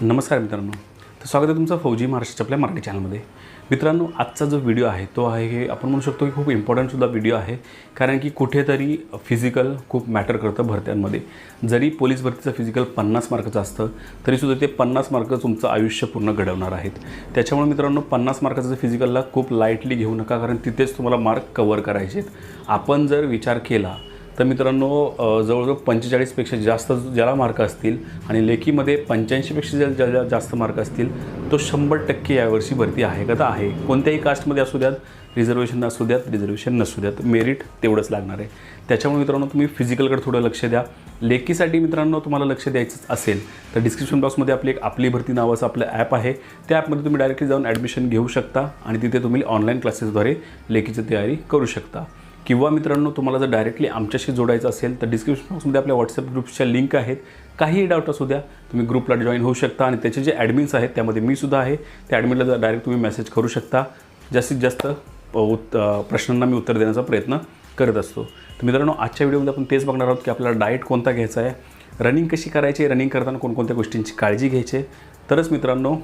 नमस्कार मित्रांनो, तर स्वागत आहे तुमचं फौजी महाराष्ट्राच्या आपल्या मराठी चॅनलमध्ये। मित्रांनो, आजचा जो व्हिडिओ आहे तो आहे आपण म्हणू शकतो की खूप इम्पॉर्टंटसुद्धा व्हिडिओ आहे, कारण की कुठेतरी फिजिकल खूप मॅटर करतं भरत्यांमध्ये। जरी पोलीस भरतीचं फिजिकल 50 मार्काचं असतं तरीसुद्धा ते 50 मार्क तुमचं आयुष्य पूर्ण घडवणार आहेत। त्याच्यामुळे मित्रांनो, 50 मार्काचं फिजिकलला खूप लाईटली घेऊ नका, कारण तिथेच तुम्हाला मार्क कव्हर करायचे आहेत। आपण जर विचार केला तर मित्रांनो, जवळजवळ 45 पेक्षा जास्त ज्याला मार्क असतील आणि लेखीमध्ये 85 पेक्षा जास्त मार्क असतील तो 100% यावर्षी भरती आहे का? तर आहे। कोणत्याही कास्टमध्ये असू द्यात, रिझर्वेशन असू द्यात, रिझर्वेशन नसू द्यात, मेरिट तेवढंच लागणार आहे। त्याच्यामुळे मित्रांनो, तुम्ही फिजिकलकडे थोडं लक्ष द्या। लेखीसाठी मित्रांनो तुम्हाला लक्ष द्यायचं असेल तर डिस्क्रिप्शन बॉक्समध्ये आपली भरती नावाचं आपलं ॲप आहे। त्या ॲपमध्ये तुम्ही डायरेक्टली जाऊन ॲडमिशन घेऊ शकता आणि तिथे तुम्ही ऑनलाईन क्लासेसद्वारे लेखीची तयारी करू शकता। किंवा मित्रांनो, तुम्हाला जर डायरेक्टली आमच्याशी जोडायचं असेल तर डिस्क्रिप्शन बॉक्समध्ये आपल्या व्हॉट्सअप ग्रुप्सच्या लिंक आहेत। काहीही डाऊट असू द्या, तुम्ही ग्रुपला जॉईन होऊ शकता आणि त्याचे जे ॲडमिन्स आहेत त्यामध्ये मी सुद्धा आहे। त्या ॲडमिनला डायरेक्ट तुम्ही मेसेज करू शकता। जास्तीत जास्त प्रश्नांना मी उत्तर देण्याचा प्रयत्न करत असतो। तर मित्रांनो, आजच्या व्हिडिओमध्ये आपण तेच बघणार आहोत की आपल्याला डाएट कोणता घ्यायचा आहे, रनिंग कशी करायची, रनिंग करताना कोणकोणत्या गोष्टींची काळजी घ्यायची, तरच मित्रांनो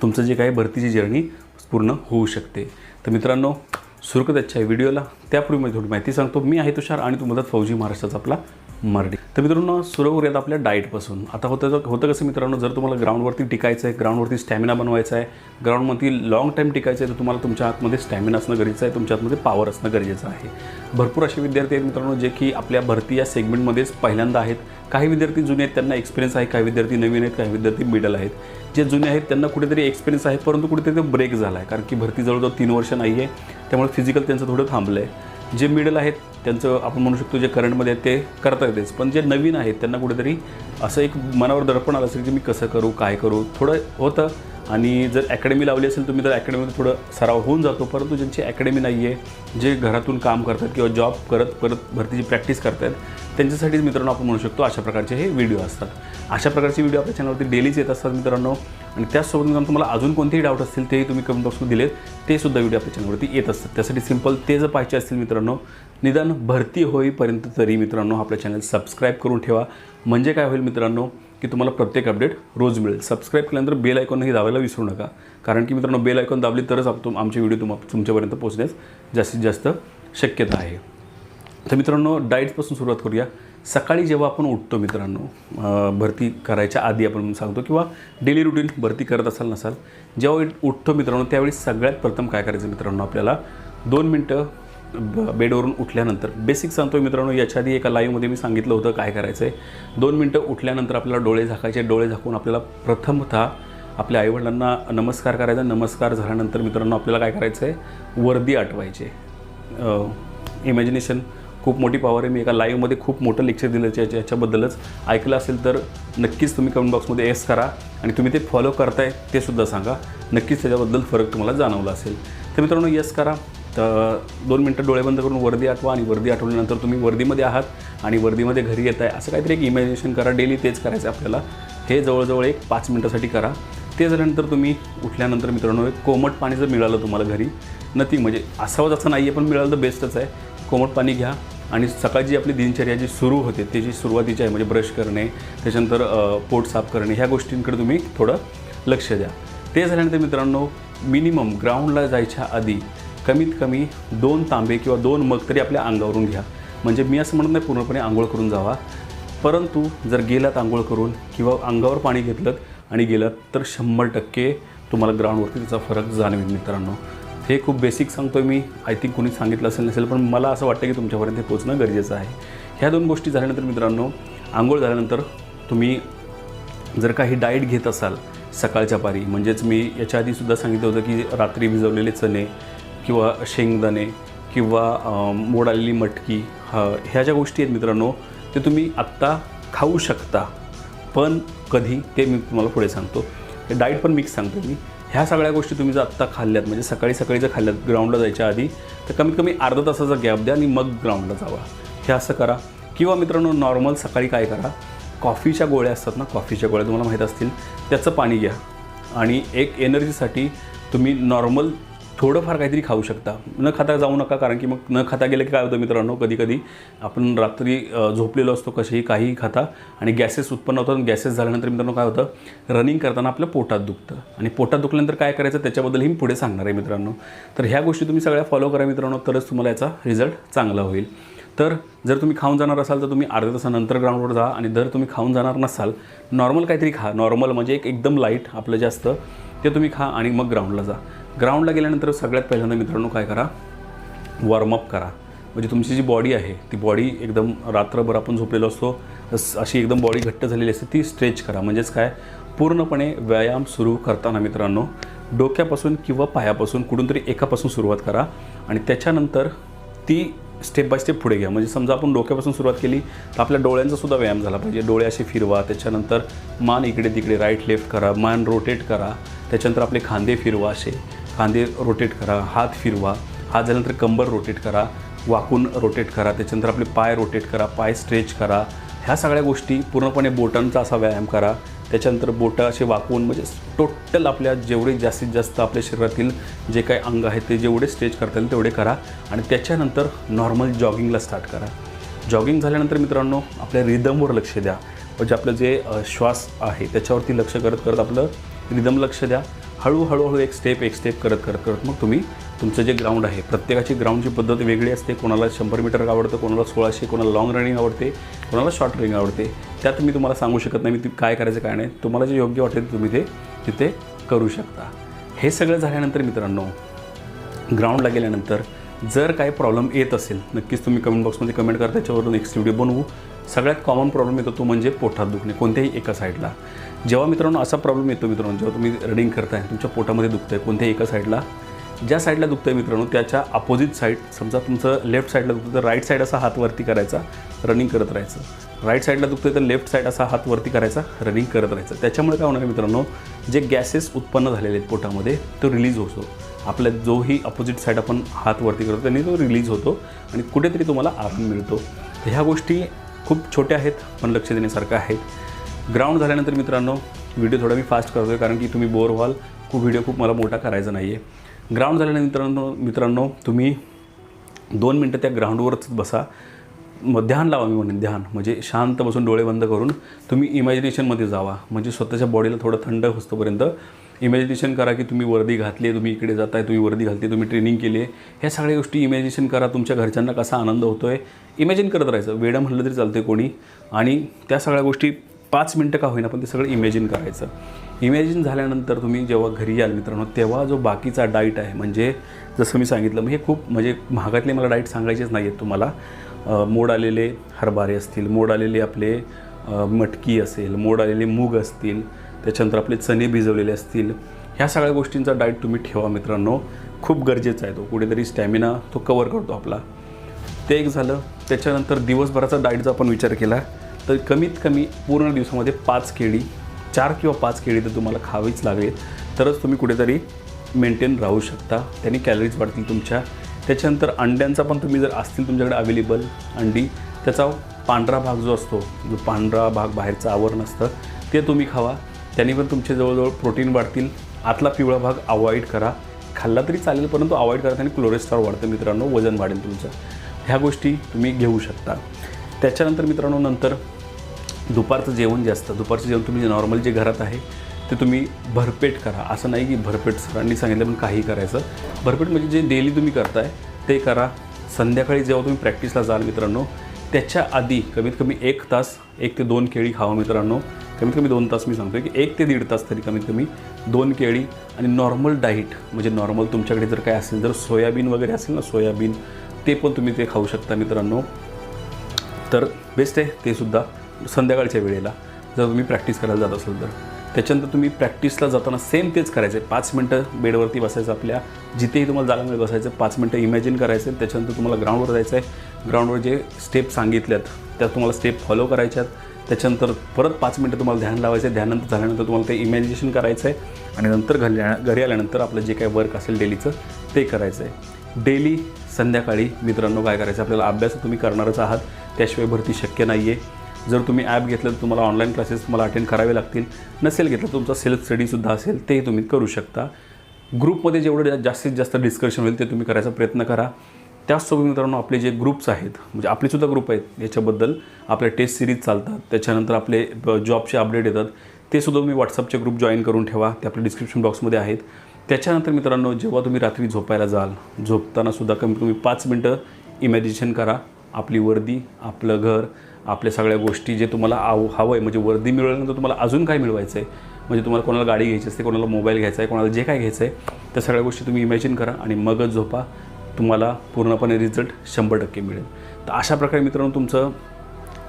तुमचं जे काही भरतीची जर्नी पूर्ण होऊ शकते। तर मित्रांनो, सुरू करत आजच्या व्हिडिओला त्यापूर्वी मी थोडी माहिती सांगतो। मी आहे तुषार आणि तुम्हाला फौजी महाराष्ट्राचा आपला मराठी। तर मित्रांनो, सुरू करूयात आपल्या डाएटपासून। आता होतं कसं मित्रांनो, जर तुम्हाला ग्राउंडवरती टिकायचं आहे, ग्राउंडवरती स्टॅमिना बनवायचा आहे, ग्राउंडवरती लॉंग टाईम टिकायचं आहे, तर तुम्हाला तुमच्या आतमध्ये स्टॅमिना असणं गरजेचं आहे, तुमच्या आतमध्ये पॉवर असणं गरजेचं आहे। भरपूर असे विद्यार्थी आहेत मित्रांनो जे की आपल्या भरती या सेगमेंटमध्येच पहिल्यांदा आहेत। काही विद्यार्थी जुने आहेत, त्यांना एक्सपिरियन्स आहे, काही विद्यार्थी नवीन आहेत, काही विद्यार्थी मिडल आहेत। जे जुने आहेत त्यांना कुठेतरी एक्सपिरियन्स आहे, परंतु कुठेतरी तो ब्रेक झाला आहे, कारण की भरती जवळजवळ 3 वर्ष नाही आहे, त्यामुळे फिजिकल त्यांचं थोडं थांबलं आहे। जे मिडल आहेत त्यांचं आपण म्हणू शकतो जे करंटमध्ये आहेत ते करता येतेच, पण जे नवीन आहेत त्यांना कुठेतरी असं एक मनावर दडपण आलं असेल की मी कसं करू, काय करू, थोडं होतं। आणि जर अकॅडमी लावली असेल तुम्ही तर अकॅडमीमध्ये थोडं सराव होऊन जातो, परंतु ज्यांची अकॅडमी नाही आहे, जे घरातून काम करतात किंवा जॉब करत भरतीची प्रॅक्टिस करतात, त्यांच्यासाठीच मित्रांनो आपण म्हणू शकतो अशा प्रकारचे हे व्हिडिओ असतात। अशा प्रकारचे व्हिडिओ आपल्या चॅनलवरती डेलीच येत असतात मित्रांनो। आणि त्याचसोबत मित्रांनो, तुम्हाला अजून कोणतेही डाऊट असतील तेही तुम्ही कमेंट बॉक्समध्ये दिलेत, ते सुद्धा व्हिडिओ आपल्या चॅनलवरती येत असतात। त्यासाठी सिंपल ते जर पाहिजे असतील मित्रांनो, निदान भरती होईपर्यंत तरी मित्रांनो आपलं चॅनल सबस्क्राईब करून ठेवा। म्हणजे काय होईल मित्रांनो की तुम्हाला प्रत्येक अपडेट रोज मिळेल। सबस्क्राईब केल्यानंतर बेल आयकॉनही दाबायला विसरू नका, कारण की मित्रांनो बेल आयकॉन दाबली तरच आमचे व्हिडिओ तुमच्यापर्यंत पोहोचण्यास जास्तीत जास्त शक्यता आहे। तर मित्रांनो, डाएट्सपासून सुरुवात करूया। सकाळी जेव्हा आपण उठतो मित्रांनो, भरती करायच्या आधी आपण सांगतो किंवा डेली रुटीन भरती करत असाल नसाल, जेव्हा उठतो मित्रांनो त्यावेळी सगळ्यात प्रथम काय करायचं मित्रांनो, आपल्याला 2 मिनटं बेडवरून उठल्यानंतर, बेसिक सांगतो मित्रांनो, याच्या आधी एका लाईव्हमध्ये मी सांगितलं होतं काय करायचं आहे। 2 मिनटं उठल्यानंतर आपल्याला डोळे झाकायचे, डोळे झाकून आपल्याला प्रथमतः आपल्या आईवडिलांना नमस्कार करायचा। नमस्कार झाल्यानंतर मित्रांनो आपल्याला काय करायचं आहे, वर्दी आठवायचे। इमॅजिनेशन खूप मोठी पॉवर आहे। मी एका लाईव्हमध्ये खूप मोठं लेक्चर दिलं याच्याबद्दलच, ऐकलं असेल तर नक्कीच तुम्ही कमेंट बॉक्समध्ये येस करा आणि तुम्ही ते फॉलो करताय ते सुद्धा सांगा, नक्कीच त्याच्याबद्दल फरक तुम्हाला जाणवला असेल। तर मित्रांनो येस करा। तर 2 मिनटं डोळे बंद करून वर्दी आठवा आणि वर्दी आठवल्यानंतर तुम्ही वर्दीमध्ये आहात आणि वर्दीमध्ये घरी येत आहे असं काहीतरी एक इमॅजिनेशन करा। डेली तेच करायचं आपल्याला। हे जवळजवळ एक 5 मिनटासाठी करा। ते झाल्यानंतर तुम्ही उठल्यानंतर मित्रांनो एक कोमट पाणी जर मिळालं तुम्हाला घरी, नथिंग म्हणजे असावंच असं नाही आहे, पण मिळालं तर बेस्टच आहे। कोमट पाणी घ्या आणि सकाळची आपली दिनचर्या जी सुरू होते त्याची सुरुवातीची आहे, म्हणजे ब्रश करणे, त्याच्यानंतर पोट साफ करणे, ह्या गोष्टींकडे तुम्ही थोडं लक्ष द्या। ते झाल्यानंतर मित्रांनो, मिनिमम ग्राउंडला जायच्या आधी कमीत कमी 2 तांबे किंवा 2 मग तरी आपल्या अंगावरून घ्या। म्हणजे मी असं म्हणत नाही पूर्णपणे आंघोळ करून जावा, परंतु जर गेलात आंघोळ करून किंवा अंगावर पाणी घेतलं आणि गेलात तर 100% तुम्हाला ग्राउंडवरती त्याचा फरक जाणवेल मित्रांनो। हे खूप बेसिक सांगतो आहे मी, आय थिंक कोणी सांगितलं असेल नसेल, पण मला असं वाटतं की तुमच्यापर्यंत हे पोहोचणं गरजेचं आहे। ह्या 2 गोष्टी झाल्यानंतर मित्रांनो, आंघोळ झाल्यानंतर तुम्ही जर काही डाएट घेत असाल सकाळच्या पारी, म्हणजेच मी याच्या आधीसुद्धा सांगितलं होतं की रात्री भिजवलेले चणे किंवा शेंगदाणे किंवा मोड आलेली मटकी, ह्या ज्या गोष्टी आहेत मित्रांनो ते तुम्ही आत्ता खाऊ शकता, पण कधी ते मी तुम्हाला पुढे सांगतो। हे डाएट पण मिक्स सांगतो मी। ह्या सगळ्या गोष्टी तुम्ही जर आत्ता खाल्ल्यात, म्हणजे सकाळी जर खाल्ल्यात ग्राउंडला जायच्या आधी, तर कमीत कमी अर्धा तासाचा गॅप द्या आणि मग ग्राउंडला जावा। हे असं करा। किंवा मित्रांनो, नॉर्मल सकाळी काय करा, कॉफीच्या गोळ्या असतात ना, कॉफीच्या गोळ्या तुम्हाला माहीत असतील, त्याचं पाणी घ्या आणि एक एनर्जीसाठी तुम्ही नॉर्मल थोडंफार काहीतरी खाऊ शकता, न खाता जाऊ नका, कारण की मग न खाता गेलं की काय होतं मित्रांनो, कधी कधी आपण रात्री झोपलेलो असतो कसेही काहीही खाता आणि गॅसेस उत्पन्न होतात आणि गॅसेस झाल्यानंतर मित्रांनो काय होतं, रनिंग करताना आपल्या पोटात दुखतं आणि पोटात दुखल्यानंतर काय करायचं त्याच्याबद्दलही मी पुढे सांगणार आहे मित्रांनो. तर ह्या गोष्टी तुम्ही सगळ्या फॉलो करा मित्रांनो, तरच तुम्हाला याचा रिझल्ट चांगला होईल. तर जर तुम्ही खाऊन जाणार असाल तर तुम्ही अर्ध्या तासानंतर ग्राउंडवर जा आणि जर तुम्ही खाऊन जाणार नसाल, नॉर्मल काहीतरी खा, नॉर्मल म्हणजे एकदम लाईट आपलं जे असतं ते तुम्ही खा आणि मग ग्राउंडला जा. ग्राउंडला गेल्यानंतर सगळ्यात पहिल्यांदा मित्रांनो काय करा, वॉर्मअप करा. म्हणजे तुमची जी बॉडी आहे ती बॉडी एकदम रात्रभर आपण झोपलेलो असतो अशी एकदम बॉडी घट्ट झालेली असते ती स्ट्रेच करा. म्हणजेच काय, पूर्णपणे व्यायाम सुरू करताना मित्रांनो डोक्यापासून किंवा पायापासून कुठून तरी एकापासून सुरुवात करा आणि त्याच्यानंतर ती स्टेप बाय स्टेप पुढे घ्या. म्हणजे समजा आपण डोक्यापासून सुरुवात केली तर आपल्या डोळ्यांचा सुद्धा व्यायाम झाला पाहिजे. डोळे असे फिरवा, त्याच्यानंतर मान इकडे तिकडे राईट लेफ्ट करा, मान रोटेट करा, त्याच्यानंतर आपले खांदे फिरवा, असे खांदे रोटेट करा, हात फिरवा, हात झाल्यानंतर कंबर रोटेट करा, वाकून रोटेट करा, त्याच्यानंतर आपले पाय रोटेट करा, पाय स्ट्रेच करा. ह्या सगळ्या गोष्टी पूर्णपणे बोटांचा असा व्यायाम करा. त्याच्यानंतर बोटं असे वाकवून, म्हणजे टोटल आपल्या जेवढे जास्तीत जास्त आपल्या शरीरातील जे काही अंग आहेत ते जेवढे स्ट्रेच करता येईल तेवढे करा आणि त्याच्यानंतर नॉर्मल जॉगिंगला स्टार्ट करा. जॉगिंग झाल्यानंतर मित्रांनो आपल्या रिदमवर लक्ष द्या. म्हणजे आपलं जे श्वास आहे त्याच्यावरती लक्ष करत करत आपलं रिदम लक्ष द्या. हळूहळू एक स्टेप करत करत मग तुम्ही तुमचं जे ग्राउंड आहे, प्रत्येकाची ग्राउंडची पद्धत वेगळी असते. कोणाला 100 मीटर आवडतं, कोणाला 1600, कोणाला लॉंग रनिंग आवडते, कोणाला शॉर्ट रनिंग आवडते. त्यात मी तुम्हाला सांगू शकत नाही मी काय करायचं काय नाही. तुम्हाला जे योग्य वाटेल तुम्ही ते तिथे करू शकता. हे सगळं झाल्यानंतर मित्रांनो ग्राउंडला गेल्यानंतर जर काही प्रॉब्लेम येत असेल नक्कीच तुम्ही कमेंट बॉक्समध्ये कमेंट करा, त्याच्यावरून नेक्स्ट व्हिडिओ बनवू. सगळ्यात कॉमन प्रॉब्लेम येतो तो म्हणजे पोटात दुखणे, कोणत्याही एका साईडला. जेव्हा मित्रांनो असा प्रॉब्लेम येतो मित्रांनो, जेव्हा तुम्ही रनिंग करताय तुमच्या पोटामध्ये दुखतं आहे कोणत्याही एका साईडला, ज्या साईडला दुखतं आहे मित्रांनो त्याच्या अपोजिट साईड, समजा तुमचं लेफ्ट साईडला दुखतं तर राईट साईड असा हात वरती करायचा, रनिंग करत राहायचं. राईट साईडला दुखतं आहे तर लेफ्ट साईड असा हात वरती करायचा, रनिंग करत राहायचं. त्याच्यामुळे काय होणार आहे मित्रांनो, जे गॅसेस उत्पन्न झालेले आहेत पोटामध्ये तो रिलीज होतो. आपल्या जोही अपोजिट साईड आपण हात वरती करतो त्यांनी तो रिलीज होतो आणि कुठेतरी तुम्हाला आराम मिळतो. तर ह्या गोष्टी खूप छोट्या आहेत पण लक्ष देण्यासारख्या आहेत. ग्राउंड झाल्यानंतर मित्रांनो व्हिडिओ थोडा मी फास्ट करतो आहे कारण की तुम्ही बोर व्हाल, खूप मला मोठा करायचा नाही आहे. ग्राउंड झाल्यानंतर मित्रांनो तुम्ही 2 मिनटं त्या ग्राउंडवरच बसा, ध्यान लावा. मी म्हणेन ध्यान म्हणजे शांत बसून डोळे बंद करून तुम्ही इमॅजिनेशनमध्ये जावा. म्हणजे स्वतःच्या बॉडीला थोडं थंड होस्तपर्यंत इमॅजिनेशन करा की तुम्ही वर्दी घातली आहे, तुम्ही इकडे जाताय, तुम्ही वर्दी घालते, तुम्ही ट्रेनिंग केली आहे. ह्या सगळ्या गोष्टी इमॅजिनेशन करा. तुमच्या घरच्यांना कसा आनंद होतो आहे इमॅजिन करत राहायचं. वेडं म्हटलं तरी चालते कोणी, आणि त्या सगळ्या गोष्टी 5 मिनटं का होईना पण ते सगळं इमॅजिन करायचं. इमॅजिन झाल्यानंतर तुम्ही जेव्हा घरी याल मित्रांनो तेव्हा जो बाकीचा डाईट आहे, म्हणजे जसं मी सांगितलं हे खूप म्हणजे महागातले मला डाईट सांगायचेच नाही आहेत तुम्हाला. मोड आलेले हरभरे असतील, मोड आलेले आपले मटकी असेल, मोड आलेले मूग असतील, त्याच्यानंतर आपले चणे भिजवलेले असतील, ह्या सगळ्या गोष्टींचा डाईट तुम्ही ठेवा मित्रांनो. खूप गरजेचा आहे तो, कुठेतरी स्टॅमिना तो कवर करतो आपला. ते एक झालं. त्याच्यानंतर दिवसभराचा डाईटचा आपण विचार केला तर कमीत कमी पूर्ण दिवसामध्ये 5 केळी, 4 किंवा 5 केळी तर तुम्हाला खावीच लागेल, तरच तुम्ही कुठेतरी मेंटेन राहू शकता. त्यांनी कॅलरीज वाढतील तुमच्या. त्याच्यानंतर अंड्यांचा पण तुम्ही जर असतील तुमच्याकडे अवेलेबल अंडी, त्याचा पांढरा भाग जो असतो, जो पांढरा भाग बाहेरचं आवरण असतं ते तुम्ही खावा. त्यांनी पण तुमचे जवळजवळ प्रोटीन वाढतील. आतला पिवळा भाग अवॉइड करा, खाल्ला तरी चालेल परंतु अवॉइड करा, आणि कोलेस्ट्रॉल वाढतं मित्रांनो, वजन वाढेल तुमचं. ह्या गोष्टी तुम्ही घेऊ शकता. त्याच्यानंतर मित्रांनो नंतर दुपारचं जेवण जे असतं, दुपारचं जेवण तुम्ही नॉर्मल जे घरात आहे ते तुम्ही भरपेट करा. असं नाही की भरपेट सरांनी सांगितलं पण काही करायचं. भरपेट म्हणजे जे डेली तुम्ही करताय ते करा. संध्याकाळी जेव्हा तुम्ही प्रॅक्टिसला जाल मित्रांनो त्याच्या आधी कमीत कमी 1 तास 1 ते 2 केळी खावा मित्रांनो. कमीत कमी 2 तास मी सांगतो की 1 ते 1.5 तास तरी कमीत कमी 2 केळी. आणि नॉर्मल डाईट म्हणजे नॉर्मल तुमच्याकडे जर काय असेल, जर सोयाबीन वगैरे असेल ना, सोयाबीन ते पण तुम्ही ते खाऊ शकता मित्रांनो, तर बेस्ट आहे ते सुद्धा संध्याकाळच्या वेळेला जर तुम्ही प्रॅक्टिस करायला जात असाल तर. त्याच्यानंतर तुम्ही प्रॅक्टिसला जाताना सेम तेच करायचं आहे. 5 मिनटं बेडवरती बसायचं, आपल्या जिथेही तुम्हाला जागा मिळेल बसायचं, 5 मिनटं इमॅजिन करायचं. त्याच्यानंतर तुम्हाला ग्राउंडवर जायचं आहे. ग्राउंडवर जे स्टेप सांगितल्यात त्या तुम्हाला स्टेप फॉलो करायच्यात. त्याच्यानंतर परत 5 मिनटं तुम्हाला ध्यान लावायचं आहे. ध्यानंतर झाल्यानंतर तुम्हाला ते इमॅजिनेशन करायचं आहे आणि नंतर घरी आल्यानंतर आपलं जे काही वर्क असेल डेलीचं ते करायचं आहे. डेली संध्याकाळी मित्रांनो काय करायचं, आपल्याला अभ्यास तुम्ही करणारच आहात, त्याशिवाय भरती शक्य नाही आहे. जर तुम्ही ॲप घेतलं तर तुम्हाला ऑनलाईन क्लासेस तुम्हाला अटेंड करावे लागतील. नसेल घेतलं तुमचा सेल्फ स्टडीसुद्धा असेल ते तुम्ही करू शकता. ग्रुपमध्ये जेवढं जास्तीत जास्त डिस्कशन होईल ते तुम्ही करायचा प्रयत्न करा. त्याचसोबत मित्रांनो आपले जे ग्रुप्स आहेत, म्हणजे आपलेसुद्धा ग्रुप आहेत, याच्याबद्दल आपले टेस्ट सिरीज चालतात, त्याच्यानंतर आपले जॉबचे अपडेट येतात, ते सुद्धा तुम्ही व्हॉट्सअपचे ग्रुप जॉईन करून ठेवा. ते आपल्या डिस्क्रिप्शन बॉक्समध्ये आहेत. त्याच्यानंतर मित्रांनो जेव्हा तुम्ही रात्री झोपायला जाल, झोपतानासुद्धा कमीत कमी 5 मिनटं इमॅजिनेशन करा. आपली वर्दी, आपलं घर, आपल्या सगळ्या गोष्टी जे तुम्हाला हवं आहे, म्हणजे वर्दी मिळवल्यानंतर तुम्हाला अजून काय मिळवायचं आहे, म्हणजे तुम्हाला कोणाला गाडी घ्यायची असते, कोणाला मोबाईल घ्यायचा आहे, कोणाला जे काय घ्यायचं आहे, त्या सगळ्या गोष्टी तुम्ही इमॅजिन करा आणि मगच झोपा. तुम्हाला पूर्णपणे रिझल्ट 100% मिळेल. तर अशा प्रकारे मित्रांनो तुमचं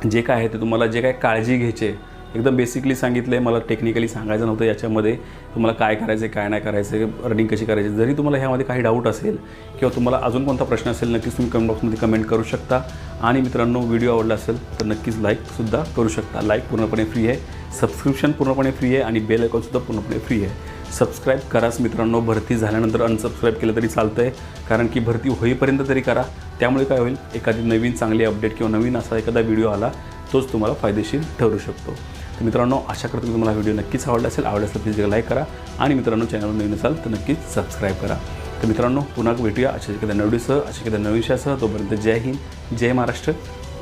जे काय आहे ते तुम्हाला जे काय काळजी घ्यायची आहे, एकदम बेसिकली सांगितलं आहे. मला टेक्निकली सांगायचं नव्हतं याच्यामध्ये तुम्हाला काय करायचं आहे, काय नाही करायचं आहे, रनिंग कशी करायची. जरी तुम्हाला ह्यामध्ये काही डाऊट असेल किंवा तुम्हाला अजून कोणता प्रश्न असेल, नक्कीच तुम्ही कमेंट बॉक्समध्ये कमेंट करू शकता. आणि मित्रांनो व्हिडिओ आवडला असेल तर नक्कीच लाईकसुद्धा करू शकता. लाईक पूर्णपणे फ्री आहे, सबस्क्रिप्शन पूर्णपणे फ्री आहे आणि बेल आयकॉनसुद्धा पूर्णपणे फ्री आहे. सबस्क्राईब कराच मित्रांनो. भरती झाल्यानंतर अनसबस्क्राईब केलं तरी चालतं आहे, कारण की भरती होईपर्यंत तरी करा. त्यामुळे काय होईल, एखादी नवीन चांगली अपडेट किंवा नवीन असा एखादा व्हिडिओ आला तोच तुम्हाला फायदेशीर ठरू शकतो. तर मित्रांनो आशा करतो की तुम्हाला व्हिडिओ नक्कीच आवडला असेल प्लीज लाईक करा आणि मित्रांनो चॅनलवर नवीन असाल तर नक्कीच सबस्क्राईब करा. तर मित्रांनो पुन्हा भेटूया अशा एखाद्या नवीन विषयासह. तोपर्यंत जय हिंद, जय महाराष्ट्र,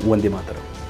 वंदे मातरम.